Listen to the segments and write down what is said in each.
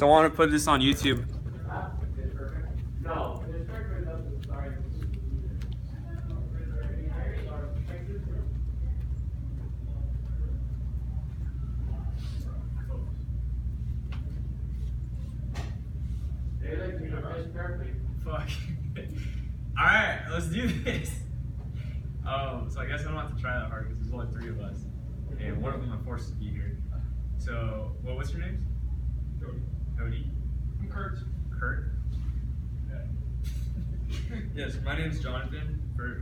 So I want to put this on YouTube. No. Fuck. Alright, let's do this. So I guess I don't have to try that hard because there's only 3 of us. And one of them I'm forced to be here. So, what's your name? Cody. I'm Kurt. Kurt? Yes, my name's Jonathan.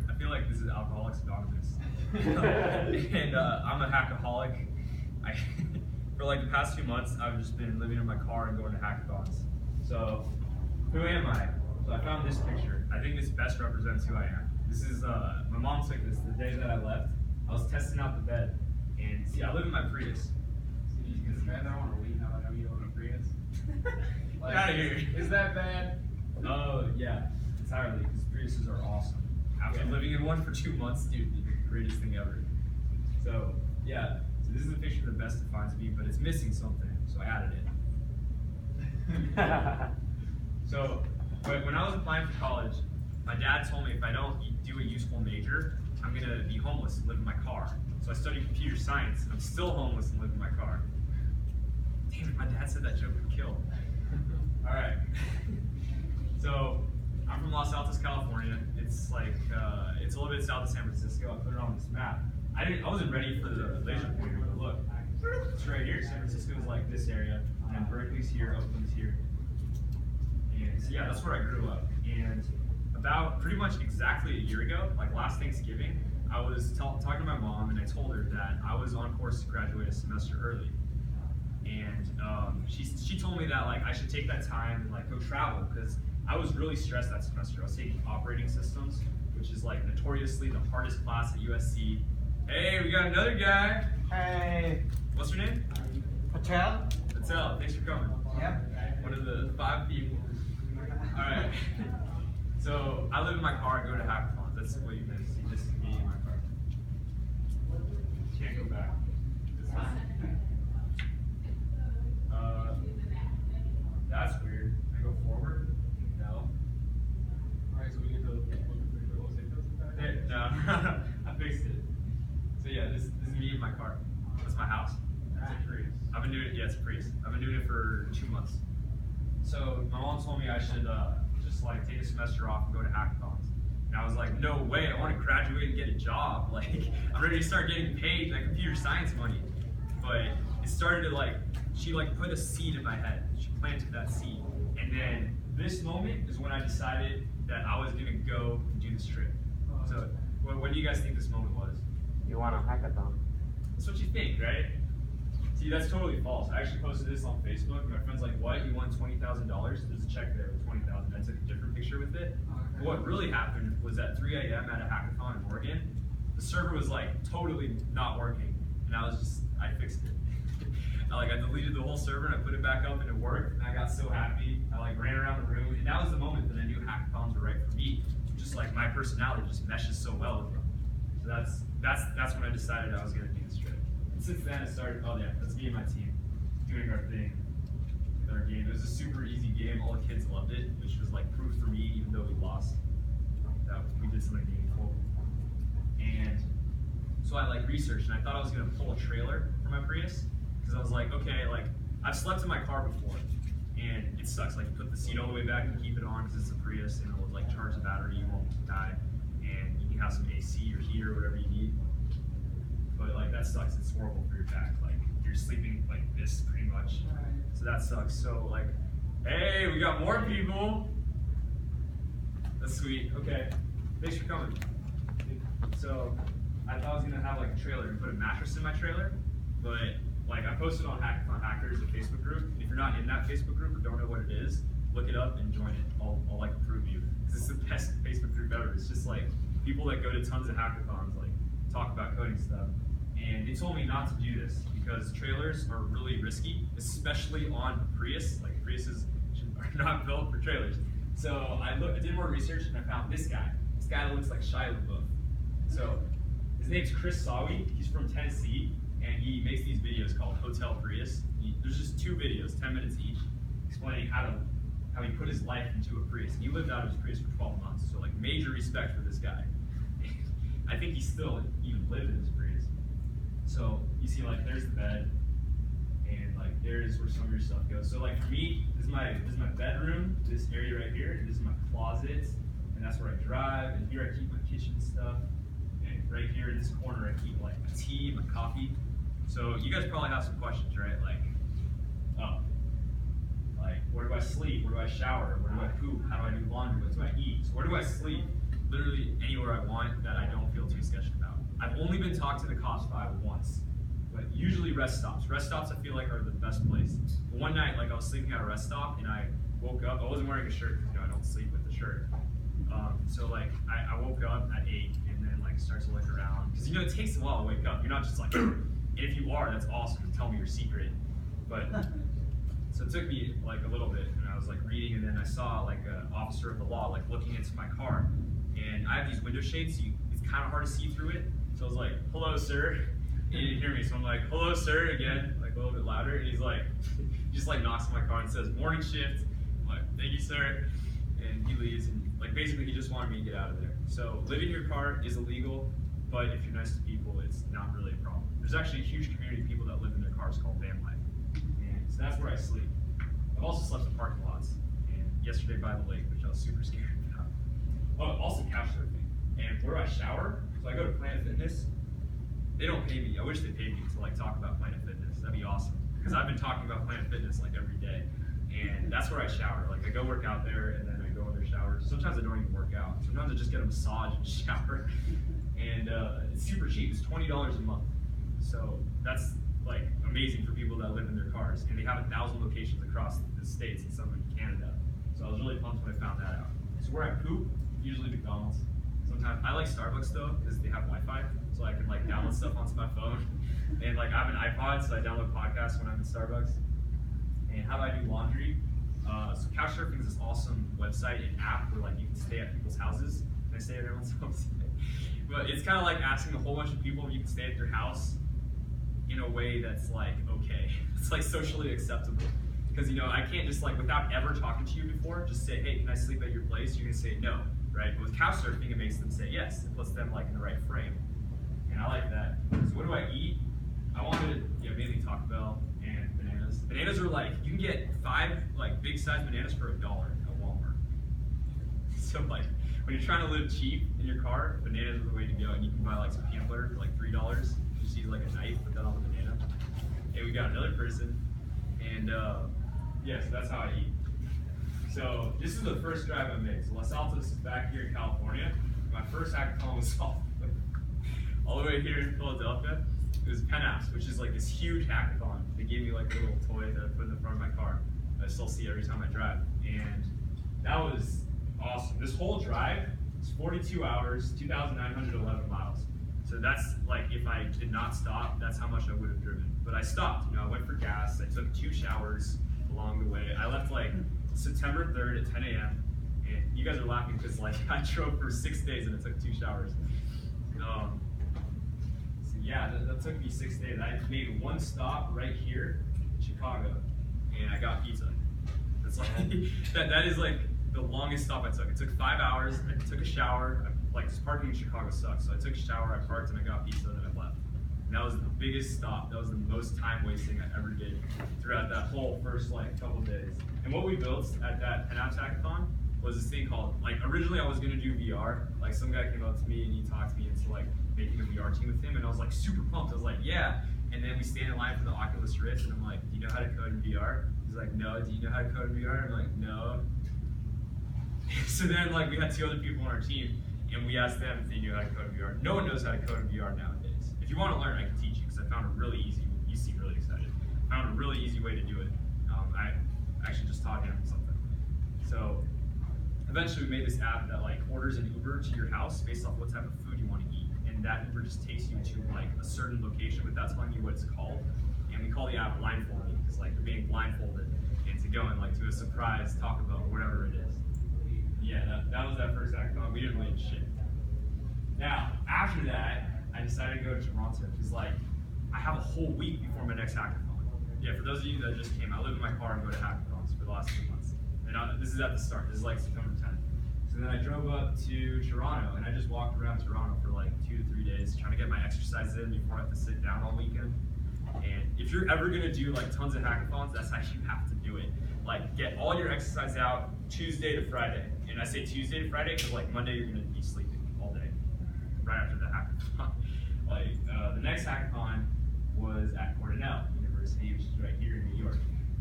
I feel like this is Alcoholics Anonymous. And I'm a hackaholic. For like the past 2 months, I've just been living in my car and going to hackathons. So, who am I? So I found this picture. I think this best represents who I am. This is, my mom took this the day that I left. I was testing out the bed. And see, I live in my Prius. Is that I want to leave now? I know you own a Prius. Like, out of here. Is that bad? Oh, yeah, entirely, because Priuses are awesome. After living in one for 2 months, dude, the greatest thing ever. So, yeah, so this is a picture the best defines me, but it's missing something, so I added it. So, when I was applying for college, my dad told me if I don't do a useful major, I'm gonna be homeless and live in my car. So I studied computer science, and I'm still homeless and live in my car. Damn it, my dad said that joke would kill. All right. So I'm from Los Altos, California. It's like it's a little bit south of San Francisco. I put it on this map. I wasn't ready for the laser pointer, but look, it's right here. San Francisco is like this area, and then Berkeley's here, Oakland's here. And so yeah, that's where I grew up. And about pretty much exactly a year ago, like last Thanksgiving, I was talking to my mom, and I told her that I was on course to graduate a semester early. And she told me that like I should take that time and like go travel because I was really stressed that semester. I was taking operating systems, which is like notoriously the hardest class at USC. Hey, we got another guy. Hey. What's your name? Patel. Patel. Thanks for coming. Yep. One of the 5 people. All right. So I live in my car and go to hackathons. That's what you're gonna see. This is me in my car. Can't go back. That's weird. Can I go forward? No. Alright, so we get to look at the Hey, no, I fixed it. So yeah, this is me in my car. That's my house. That's a Prius. I've been doing it. Yeah, it's a Prius. I've been doing it for 2 months. So my mom told me I should just like take a semester off and go to hackathons. And I was like, no way. I want to graduate and get a job. Like I'm ready to start getting paid like computer science money. But it started to like she like put a seed in my head. She planted that seed. And then this moment is when I decided that I was gonna go and do this trip. So what do you guys think this moment was? You want a hackathon? That's what you think, right? See, that's totally false. I actually posted this on Facebook, and my friend's like, what? You won $20,000? There's a check there with $20,000. I took a different picture with it. But what really happened was at 3 a.m. at a hackathon in Oregon, the server was like totally not working, and I fixed it. I deleted the whole server and I put it back up and it worked, and I got so happy. I like ran around the room, and that was the moment that I knew hackathons were right for me. Just like my personality just meshes so well with them. So that's when I decided I was gonna do this trip. And since then it started, oh yeah, that's me and my team doing our thing with our game. It was a super easy game, all the kids loved it, which was like proof for me, even though we lost, that we did something meaningful. And so I like researched, and I thought I was gonna pull a trailer for my Prius, because I was like, okay, like I've slept in my car before, and it sucks. Like you put the seat all the way back and keep it on because it's a Prius, and it'll like charge the battery, you won't die, and you can have some AC or heater, whatever you need. But like that sucks. It's horrible for your back. Like you're sleeping like this pretty much. So that sucks. So like, hey, we got more people. That's sweet. Okay, thanks for coming. So I thought I was gonna have like a trailer and put a mattress in my trailer, but like I posted on Hackathon Hackers, a Facebook group. And if you're not in that Facebook group or don't know what it is, look it up and join it. I'll like approve you. This is the best Facebook group ever. It's just like people that go to tons of hackathons, like talk about coding stuff. And they told me not to do this because trailers are really risky, especially on Prius. Like Priuses are not built for trailers. So I did more research and I found this guy. This guy that looks like Shia LaBeouf. So his name's Chris Sawi. He's from Tennessee, and he makes these videos called HotelPrius. There's just 2 videos, 10 minutes each, explaining how he put his life into a Prius. And he lived out of his Prius for 12 months, so like major respect for this guy. I think he still even lived in his Prius. So you see, like, there's the bed, and like there's where some of your stuff goes. So like for me, this is my bedroom, this area right here, and this is my closet, and that's where I drive. And here I keep my kitchen stuff, and right here in this corner I keep like my tea, my coffee. So you guys probably have some questions, right? Like, where do I sleep? Where do I shower? Where do I poop? How do I do laundry? What do I eat? So where do I sleep? Literally anywhere I want that I don't feel too sketched about. I've only been talked to the Cost 5 once, but usually rest stops. Rest stops I feel like are the best place. But one night, like I was sleeping at a rest stop and I woke up. I wasn't wearing a shirt because I don't sleep with the shirt. So like I woke up at 8 and then like start to look around because it takes a while to wake up. You're not just like, and if you are, that's awesome. Tell me your secret. But so it took me like a little bit, and I was like reading, and then I saw like an officer of the law like looking into my car, and I have these window shades, so it's kind of hard to see through it. So I was like, "Hello, sir." He didn't hear me, so I'm like, "Hello, sir," again, like a little bit louder, and he's like, he just like knocks on my car and says, "Morning shift." I'm like, "Thank you, sir," and he leaves, and like basically he just wanted me to get out of there. So living in your car is illegal, but if you're nice to people, it's not really a problem. There's actually a huge community of people that live in their cars called van life. And so that's where I sleep. I've also slept in parking lots, and yesterday by the lake, which I was super scared about. Oh, also couch surfing. And where I shower, so I go to Planet Fitness. They don't pay me. I wish they paid me to like talk about Planet Fitness. That'd be awesome. Because I've been talking about Planet Fitness like every day. And that's where I shower. Like I go work out there, and then I go in their showers. Sometimes I don't even work out. Sometimes I just get a massage and shower. And it's super cheap. It's $20 a month. So that's like amazing for people that live in their cars, and they have 1,000 locations across the states and some in Canada. So I was really pumped when I found that out. So where I poop, usually McDonald's. Sometimes I like Starbucks though because they have Wi-Fi, so I can like download stuff onto my phone. And like I have an iPod, so I download podcasts when I'm in Starbucks. And how do I do laundry? So Couchsurfing is this awesome website and app where like you can stay at people's houses. Can I stay at everyone's house? But it's kind of like asking a whole bunch of people if you can stay at their house in a way that's like okay. It's like socially acceptable. Because I can't just like without ever talking to you before, just say, hey, can I sleep at your place? You're gonna say no, right? But with Couchsurfing, it makes them say yes. It puts them like in the right frame. And I like that. So what do I eat? I wanted mainly Taco Bell and bananas. Bananas are like, you can get 5 like big size bananas for $1 at Walmart. So like when you're trying to live cheap in your car, bananas are the way to go, and you can buy like some peanut butter for like $3. You just use like a knife, put that on the banana. Hey, we got another person, and yeah, so that's how I eat. So this is the first drive I made. So Los Altos is back here in California. My first hackathon was all the way here in Philadelphia. It was Penapps, which is like this huge hackathon. They gave me like a little toy that I put in the front of my car. I still see every time I drive, and that was awesome. This whole drive is 42 hours, 2,911 miles. So that's like, if I did not stop, that's how much I would have driven. But I stopped, I went for gas, I took 2 showers along the way. I left like September 3rd at 10 a.m. And you guys are laughing because like I drove for 6 days and I took 2 showers. So yeah, that took me 6 days. I made 1 stop right here in Chicago, and I got pizza. That's like, that is like the longest stop I took. It took 5 hours, I took a shower. Like, parking in Chicago sucks, so I took a shower, I parked, and I got pizza, and then I left. And that was the biggest stop. That was the most time wasting I ever did throughout that whole first like couple days. And what we built at that Penapps Hackathon was this thing called, like, originally I was gonna do VR. Like, some guy came up to me and he talked me into like making a VR team with him, and I was like super pumped. I was like, yeah. And then we stand in line for the Oculus Rift, and I'm like, do you know how to code in VR? He's like, no. Do you know how to code in VR? I'm like, no. So then like we had 2 other people on our team, and we asked them if they knew how to code in VR. No one knows how to code in VR nowadays. If you want to learn, I can teach you, because I found a really easy, you seem really excited. I found a really easy way to do it. I actually just taught him something. So eventually we made this app that like orders an Uber to your house based off what type of food you want to eat. And that Uber just takes you to like a certain location without telling you what it's called. And we call the app blindfolded, because like you're being blindfolded and to go and like to a surprise Taco Bell or whatever it is. Yeah, that was that first hackathon. We didn't win shit. Now, after that, I decided to go to Toronto, because like, I have a whole week before my next hackathon. Yeah, for those of you that just came, I live in my car and go to hackathons for the last 2 is at the start. This is like September 10th. So then I drove up to Toronto, and I just walked around Toronto for like 2 to 3 days, trying to get my exercise in before I have to sit down all weekend. And if you're ever gonna do like tons of hackathons, that's how you have to do it. Like get all your exercise out Tuesday to Friday. And I say Tuesday to Friday because like Monday you're gonna be sleeping all day, right after the hackathon. The next hackathon was at Cornell University, which is right here in New York.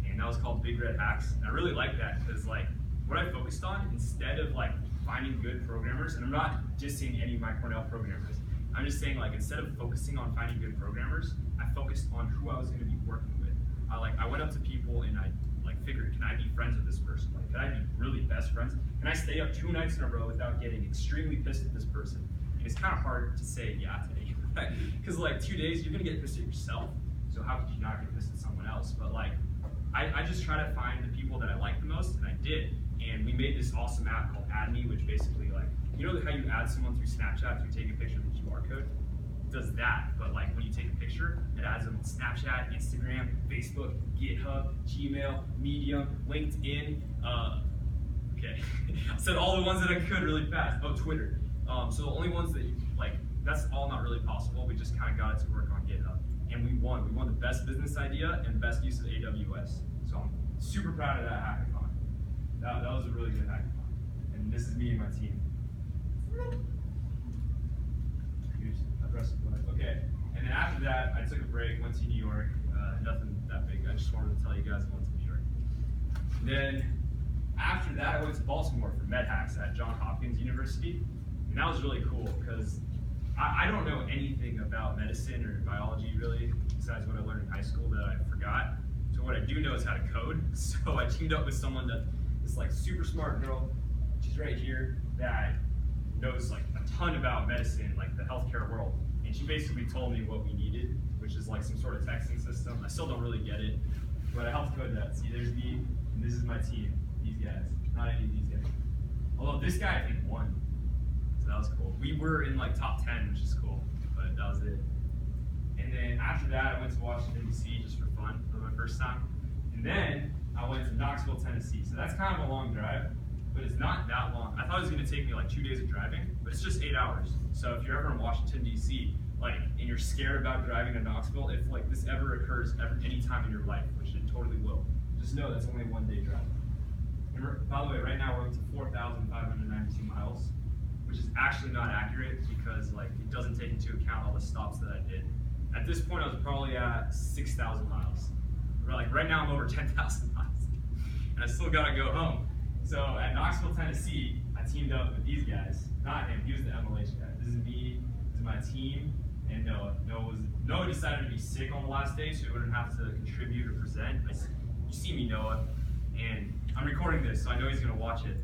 And that was called Big Red Hacks. And I really like that because like what I focused on, instead of like finding good programmers, and I'm not just saying any of my Cornell programmers, I'm just saying like instead of focusing on finding good programmers, I focused on who I was going to be working with. I went up to people and I like figured, can I be friends with this person? Like, can I be really best friends? Can I stay up 2 nights in a row without getting extremely pissed at this person? And it's kind of hard to say yeah to any of that, because like 2 days you're going to get pissed at yourself. So how could you not get pissed at someone else? But like, I just try to find the people that I like the most, and I did. And we made this awesome app called Add Me, which basically like, you know how you add someone through Snapchat through taking a picture of the QR code? It does that, but like when you take a picture, it adds them on Snapchat, Instagram, Facebook, GitHub, Gmail, Medium, LinkedIn, okay. I said all the ones that I could really fast. Oh, Twitter. So the only ones that like, that's all not really possible. We just kind of got it to work on GitHub. And we won. We won the best business idea and best use of AWS. So I'm super proud of that hackathon. That was a really good hackathon. And this is me and my team. Okay, and then after that, I took a break, went to New York. Nothing that big. I just wanted to tell you guys I went to New York. Then after that, I went to Baltimore for MedHacks at Johns Hopkins University. And that was really cool because I don't know anything about medicine or biology really, besides what I learned in high school that I forgot. So what I do know is how to code. So I teamed up with someone this like super smart girl, she's right here, that knows like a ton about medicine, like the healthcare world. And she basically told me what we needed, which is like some sort of texting system. I still don't really get it, but I helped code that. See, there's me, and this is my team, these guys, not any of these guys. Although this guy, I think, won. So that was cool. We were in like top 10, which is cool, but that was it. And then after that, I went to Washington, D.C. just for fun for my first time. And then I went to Knoxville, Tennessee. So that's kind of a long drive, but it's not that long. I thought it was gonna take me like 2 days of driving, but it's just 8 hours. So if you're ever in Washington, D.C., like, and you're scared about driving to Knoxville, if like this ever occurs any time in your life, which it totally will, just know that's only a 1 day drive. And by the way, right now we're up to 4,592 miles, which is actually not accurate because like it doesn't take into account all the stops that I did. At this point, I was probably at 6,000 miles. Like right now, I'm over 10,000 miles, and I still gotta go home. So at Knoxville, Tennessee, I teamed up with these guys. Not him; he was the MLH guy. This is me. This is my team, and Noah. Noah decided to be sick on the last day, so he wouldn't have to contribute or present. You see me, Noah, and I'm recording this, so I know he's gonna watch it,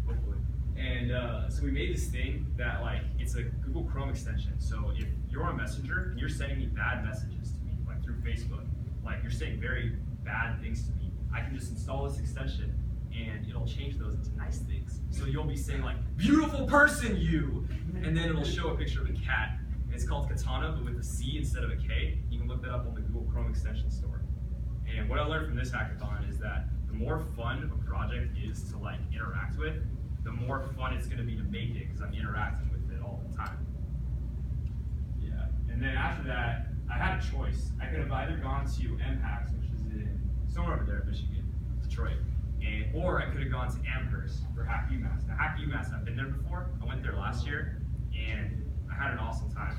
hopefully. And so we made this thing that like it's a Google Chrome extension. So if you're on Messenger and you're sending me bad messages to me, like through Facebook, like you're saying very bad things to me, I can just install this extension and it'll change those into nice things. So you'll be saying like, beautiful person, you! And then it'll show a picture of a cat. It's called Katana, but with a C instead of a K. You can look that up on the Google Chrome extension store. And what I learned from this hackathon is that the more fun a project is to like interact with, the more fun it's gonna be to make it because I'm interacting with it all the time. Yeah, and then after that, I had a choice. I could have either gone to MHAX, which is in somewhere over there in Michigan, Detroit, or I could have gone to Amherst for Hack UMass. Now Hack UMass, I've been there before. I went there last year, and I had an awesome time.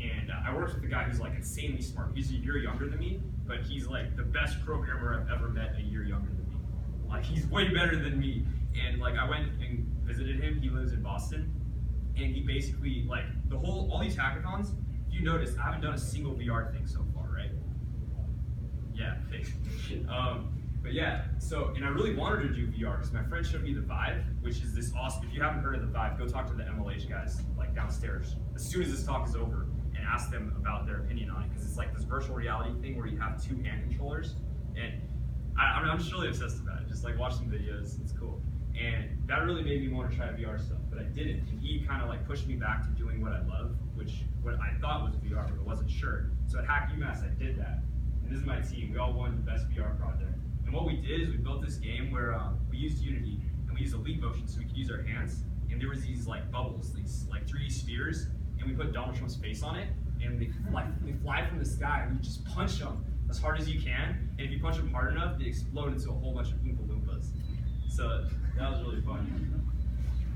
And I worked with a guy who's like insanely smart. He's a year younger than me, but he's like the best programmer I've ever met a year younger than me. Like he's way better than me. And like I went and visited him. He lives in Boston, and he basically like all these hackathons. If you notice, I haven't done a single VR thing so far, right? Yeah, thanks. But yeah, so, and I really wanted to do VR because my friend showed me the Vive, which is this awesome, if you haven't heard of the Vive, go talk to the MLH guys, like downstairs, as soon as this talk is over, and ask them about their opinion on it, because it's like this virtual reality thing where you have 2 hand controllers, and I'm just really obsessed with that, just like watch some videos, it's cool. And that really made me want to try VR stuff, but I didn't, and he kind of like pushed me back to doing what I love, what I thought was VR, but I wasn't sure. So at Hack UMass, I did that, and this is my team, we all won the best VR project. And what we did is we built this game where we used Unity, and and we used a leap motion so we could use our hands. And there was these like bubbles, these like 3D spheres, and we put Donald Trump's face on it, and they fly from the sky, and you just punch them as hard as you can. And if you punch them hard enough, they explode into a whole bunch of Oompa Loompas. So that was really fun.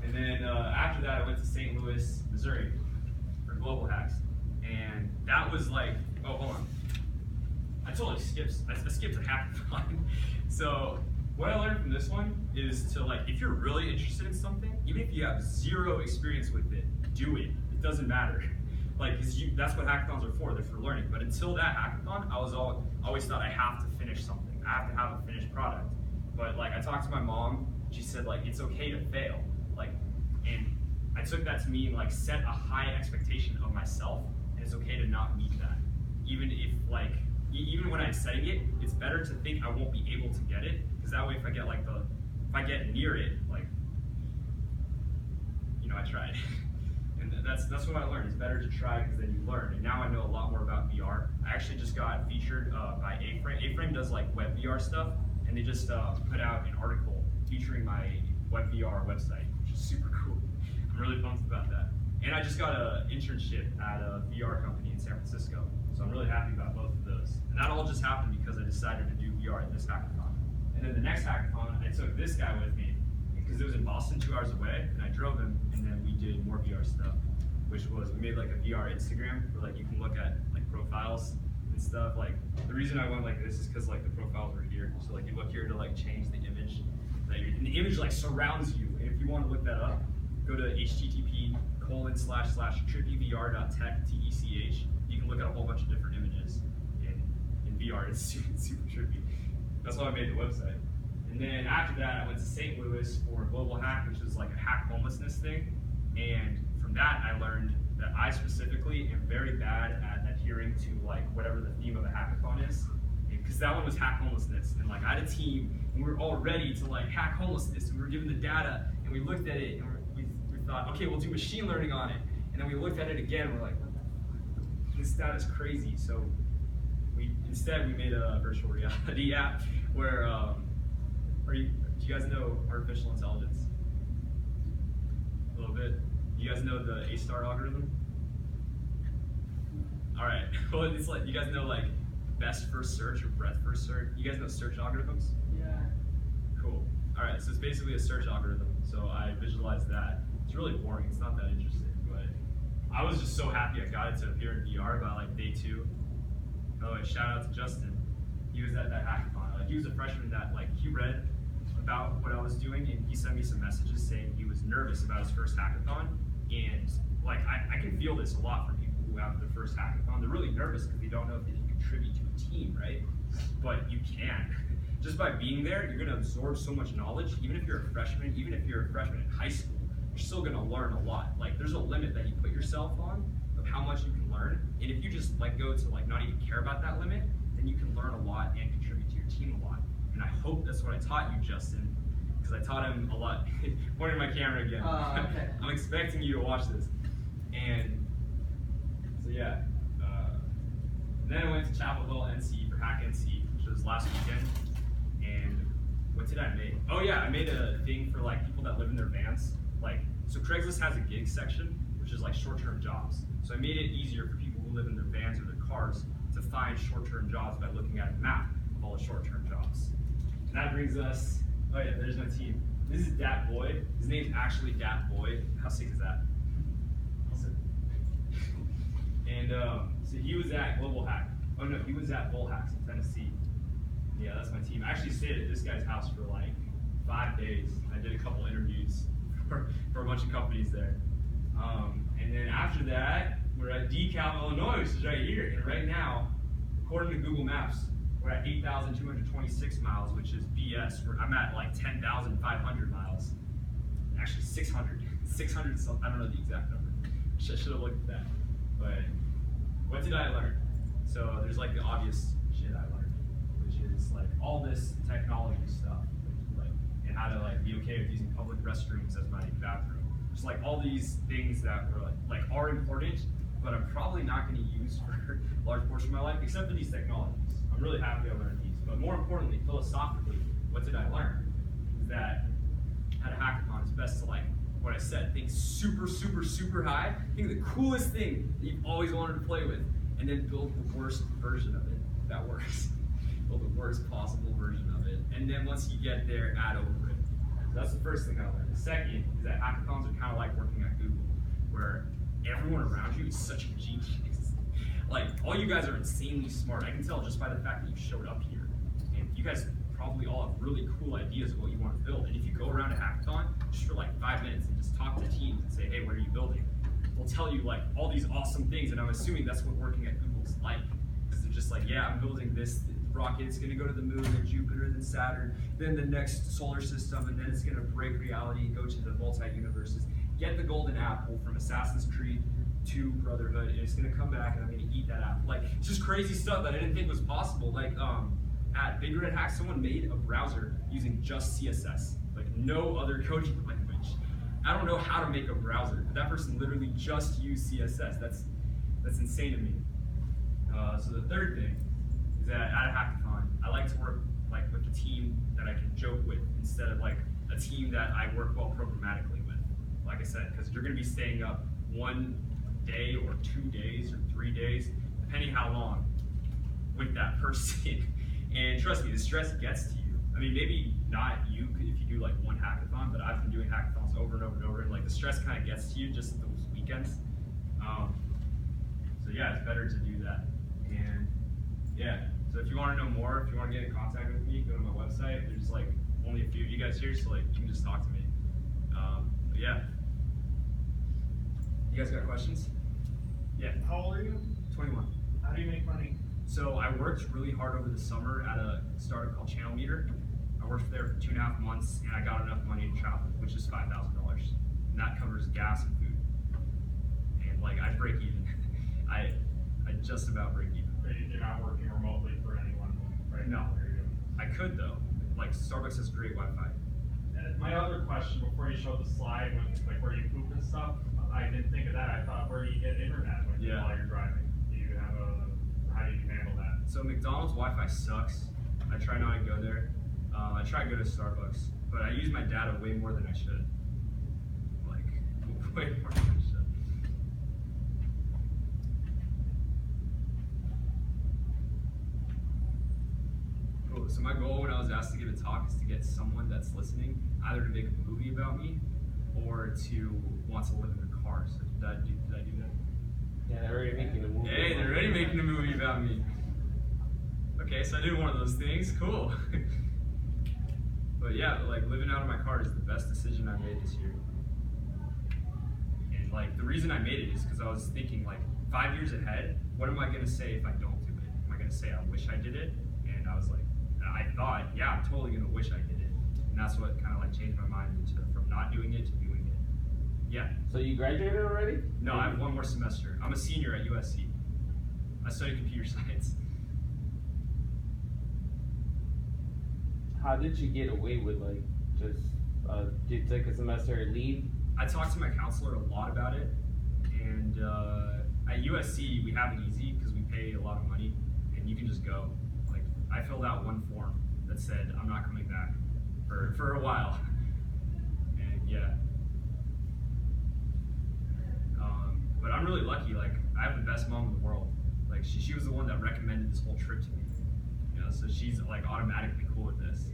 And then after that, I went to St. Louis, Missouri for Global Hacks. And that was like, oh, hold on. I skipped a hackathon. So what I learned from this one is to like, if you're really interested in something, even if you have zero experience with it, do it. It doesn't matter. Like, that's what hackathons are for. They're for learning. But until that hackathon, I always thought I have to finish something. I have to have a finished product. But like, I talked to my mom. She said like, it's okay to fail. Like, and I took that to mean like, set a high expectation of myself, and it's okay to not meet that. Even if like, even when I'm setting it, it's better to think I won't be able to get it, because that way if I get near it, like, you know, I tried. And that's what I learned. It's better to try because then you learn. And now I know a lot more about VR. I actually just got featured by A-Frame. A-Frame does like web VR stuff, and they just put out an article featuring my web VR website, which is super cool. I'm really pumped about that. And I just got an internship at a VR company in San Francisco. So I'm really happy about both of those. And that all just happened because I decided to do VR at this hackathon. And then the next hackathon, I took this guy with me because it was in Boston, 2 hours away, and I drove him, and then we did more VR stuff, which was, we made like a VR Instagram where like you can look at like profiles and stuff. Like the reason I went like this is because like the profiles were here. So like you look here to like change the image, and the image like surrounds you. And if you want to look that up, go to http://trippyvr.tech, TECH. You can look at a whole bunch of different images in VR. It's super trippy. That's why I made the website. And then after that, I went to St. Louis for a global hack, which is like a hack homelessness thing. And from that, I learned that I specifically am very bad at adhering to like whatever the theme of a hackathon is. Because that one was hack homelessness. And like I had a team, and we were all ready to like hack homelessness. And we were given the data, and we looked at it, and we thought, okay, we'll do machine learning on it. And then we looked at it again, and we're like, this data is crazy. So instead we made a virtual reality app where, do you guys know artificial intelligence? A little bit. Do you guys know the A-star algorithm? All right, well, it's like, you guys know like best first search or breadth first search? You guys know search algorithms? Yeah. Cool. All right, so it's basically a search algorithm. So I visualized that. It's really boring, it's not that interesting, but I was just so happy I got it to appear in VR by like day 2. Oh, and shout out to Justin. He was at that hackathon. Like, he was a freshman that like he read about what I was doing, and he sent me some messages saying he was nervous about his first hackathon. And like I can feel this a lot from people who have their first hackathon. They're really nervous because they don't know if they can contribute to a team, right? But you can. Just by being there, you're gonna absorb so much knowledge. Even if you're a freshman, even if you're a freshman in high school, you're still gonna learn a lot. Like there's a limit that you put yourself on of how much you can learn. And if you just let go to like not even care about that limit, then you can learn a lot and contribute to your team a lot. And I hope that's what I taught you, Justin, because I taught him a lot. Pointing my camera again. Okay. I'm expecting you to watch this. And so yeah. Then I went to Chapel Hill, NC for Hack NC, which was last weekend. And what did I make? Oh yeah, I made a thing for like people that live in their vans. Like, so Craigslist has a gig section, which is like short-term jobs. So I made it easier for people who live in their vans or their cars to find short-term jobs by looking at a map of all the short-term jobs. And that brings us, oh yeah, there's my team. This is Dat Boy. His name's actually Dat Boy. How sick is that? And so he was at Global Hack. Oh no, he was at Bull Hacks in Tennessee. Yeah, that's my team. I actually stayed at this guy's house for like 5 days. I did a couple interviews for a bunch of companies there. And then after that, we're at DeKalb, Illinois, which is right here. And right now, according to Google Maps, we're at 8,226 miles, which is BS. I'm at like 10,500 miles. Actually 600 something, I don't know the exact number. I should have looked at that. But what did I learn? So there's like the obvious shit I learned, which is like all this technology stuff, like, and how to like be okay with using public restrooms as my bathroom. Just like all these things that were like are important, but I'm probably not going to use for a large portion of my life, except for these technologies. I'm really happy I learned these. But more importantly, philosophically, what did I learn? Is that how to said, think super, super, super high. Think of the coolest thing that you've always wanted to play with, and then build the worst version of it that works. Build the worst possible version of it, and then once you get there, add over it. So that's the first thing I learned. The second is that hackathons are kind of like working at Google, where everyone around you is such a genius. Like, all you guys are insanely smart. I can tell just by the fact that you showed up here. And you guys probably all have really cool ideas of what you want to build. And if you go around a hackathon just for like 5 minutes and just talk to teams and say, hey, what are you building? They'll tell you like all these awesome things, and I'm assuming that's what working at Google's like. Because they're just like, yeah, I'm building this rocket, it's gonna go to the moon, then Jupiter, then Saturn, then the next solar system, and then it's gonna break reality and go to the multi-universes. Get the golden apple from Assassin's Creed to Brotherhood, and it's gonna come back and I'm gonna eat that apple. Like, it's just crazy stuff that I didn't think was possible. Like, at Big Red Hack, someone made a browser using just CSS, like no other coding language. I don't know how to make a browser, but that person literally just used CSS. That's insane to me. So the third thing is that at a hackathon, I like to work like with a team that I can joke with instead of like a team that I work well programmatically with. Like I said, because you're going to be staying up 1 day or 2 days or 3 days, depending how long, with that person. And trust me, the stress gets to you. I mean, maybe not you if you do like one hackathon, but I've been doing hackathons over and over and over, and like the stress kind of gets to you just at those weekends. So yeah, it's better to do that. And yeah, so if you want to know more, if you want to get in contact with me, go to my website. There's like only a few of you guys here, so like you can just talk to me. But yeah. You guys got questions? Yeah. How old are you? 21. How do you make money? So I worked really hard over the summer at a startup called Channel Meter. I worked there for 2.5 months, and I got enough money to travel, which is $5,000. And that covers gas and food. And like, I break even. I just about break even. You're not working remotely for anyone right No. now? I could though. Like, Starbucks has great Wi-Fi. And my other question before you showed the slide, when, like where you poop and stuff, I didn't think of that. I thought, where do you get internet when while you're driving? Do you have how do you handle that? So McDonald's Wi-Fi sucks. I try not to go there. I try to go to Starbucks, but I use my data way more than I should. Like, way more than I should. Cool. So my goal when I was asked to give a talk is to get someone that's listening either to make a movie about me or to want to live in a car. So did I do that? Yeah, they're already making a movie. Hey, they're already making a movie about me. Okay, so I did one of those things. Cool. But yeah, like living out of my car is the best decision I made this year. And like the reason I made it is because I was thinking like 5 years ahead, what am I gonna say if I don't do it? Am I gonna say I wish I did it? And I was like, I thought, yeah, I'm totally gonna wish I did it. And that's what kind of like changed my mind from not doing it to doing it. Yeah. So you graduated already? No, I have one more semester. I'm a senior at USC. I study computer science. How did you get away with like just did you take a semester and leave? I talked to my counselor a lot about it, and at USC we have it easy because we pay a lot of money, and you can just go. Like I filled out one form that said I'm not coming back for a while, and yeah. But I'm really lucky. Like I have the best mom in the world. Like she was the one that recommended this whole trip to me. You know, so she's like automatically cool with this.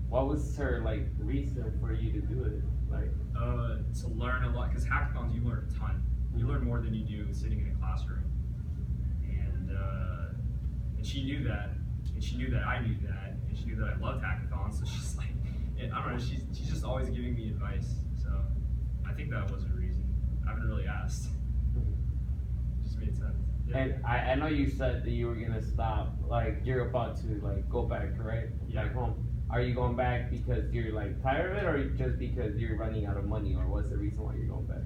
What was her like reason for you to do it? Like To learn a lot, because hackathons you learn a ton. You learn more than you do sitting in a classroom. And she knew that, and she knew that I knew that, and she knew that I loved hackathons. So she's like, I don't know, she's just always giving me advice. So I think that was a reason. I haven't really asked. It just made sense. Yeah. And I know you said that you were gonna stop, like you're about to like go back, right? Yeah. Back home. Are you going back because you're like tired of it, or just because you're running out of money, or what's the reason why you're going back?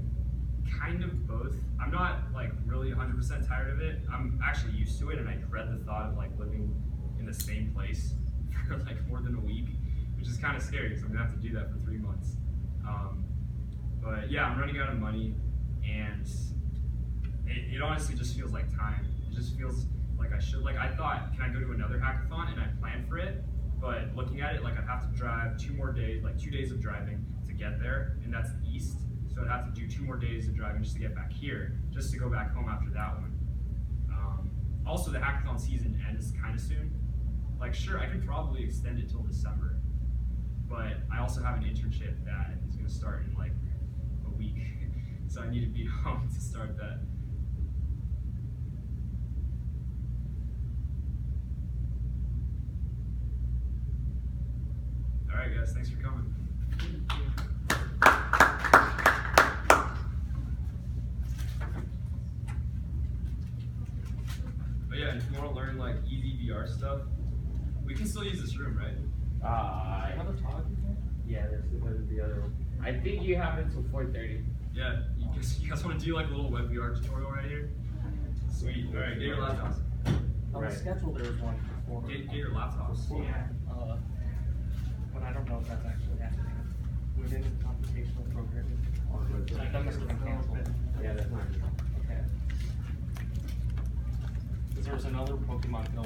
Kind of both. I'm not like really 100% tired of it. I'm actually used to it, and I dread the thought of like living in the same place for like more than a week, which is kind of scary because I'm gonna have to do that for 3 months. But yeah, I'm running out of money, and it honestly just feels like time. It just feels like I should. Like I thought, can I go to another hackathon? And I planned for it, but looking at it, like have to drive 2 more days, like 2 days of driving to get there, and that's east. So I'd have to do 2 more days of driving just to get back here, just to go back home after that one. Also, the hackathon season ends kind of soon. Like, sure, I could probably extend it till December, but I also have an internship that is going to start in like a week, so I need to be home to start that. All right, guys, thanks for coming. But yeah, if you want to learn like easy VR stuff, we can still use this room, right? Another talk? Yeah, there's the other one. I think you have until 4:30. Yeah, you guys want to do like a little web VR tutorial right here? Sweet. All right, get your laptops. On the schedule, there was one for. Get your laptops. Yeah. But I don't know if that's actually happening. Within the computational programming. Like, that must have been canceled. Yeah, that's not. Okay. Because there was another Pokemon Go.